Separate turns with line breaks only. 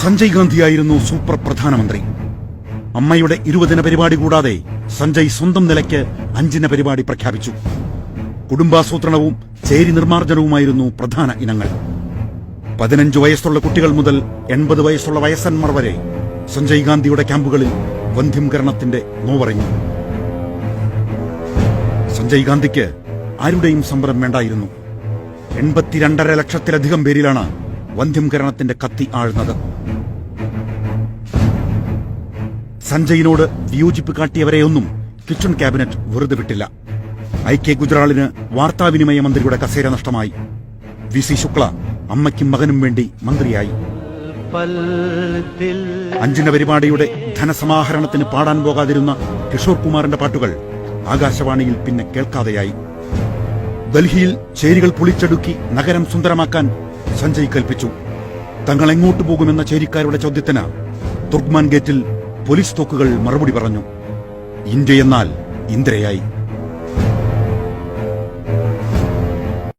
Sanjay ഗാന്ധിയായിരുന്നു super പ്രധാനമന്ത്രി. അമ്മയുടെ 20 പരിപാടി കൂടാതെ സഞ്ജയ് സ്വന്തം നിലയ്ക്ക് 5 പരിപാടി പ്രഖ്യാപിച്ചു. കുടുംബാസൂത്രണവും ചേരി നിർമ്മാർജ്ജനവുമായിരുന്നു പ്രധാന ഇനങ്ങൾ. 15 വയസ്സുള്ള കുട്ടികൾ മുതൽ 80 വയസ്സുള്ള വയസ്സന്മാർ വരെ സഞ്ജയ് ഗാന്ധിയുടെ ക്യാമ്പുകളിൽ വന്ധ്യംകരണത്തിന്റെ നോവറിഞ്ഞു. സഞ്ജയ് ഗാന്ധിക്ക് ആരുടെയും സമ്മതം വേണ്ടായിരുന്നു. 82.5 ലക്ഷത്തിലധികം പേരിലാണ് വന്ധ്യംകരണത്തിന്റെ കത്തി ആഴ്ന്നത്. സഞ്ജയിനോട് വിയോജിപ്പ് കാട്ടിയവരെയൊന്നും കിച്ചൺ ക്യാബിനറ്റ് വെറുതെ വിട്ടില്ല. ഐ.കെ. ഗുജ്റാളിന് വാർത്താവിനിമയ മന്ത്രിയുടെ കസേര നഷ്ടമായി. വി.സി. ശുക്ല അമ്മയ്ക്കും മകനും വേണ്ടി മന്ത്രിയായി. 5 പരിപാടിയുടെ ധനസമാഹരണത്തിന് പാടാൻ പോകാതിരുന്ന കിഷോർ കുമാറിന്റെ പാട്ടുകൾ ആകാശവാണിയിൽ പിന്നെ കേൾക്കാതെയായി. ഡൽഹിയിൽ ചേരികൾ പൊളിച്ചടുക്കി നഗരം സുന്ദരമാക്കാൻ സഞ്ജയ് കൽപ്പിച്ചു. തങ്ങൾ എങ്ങോട്ടു പോകുമെന്ന ചേരിക്കാരുടെ ചോദ്യത്തിന് തുർക്ക്മാൻ ഗേറ്റിൽ പോലീസ് തോക്കുകൾ മറുപടി പറഞ്ഞു. ഇന്ത്യയെന്നാൽ ഇന്ദ്രയായി.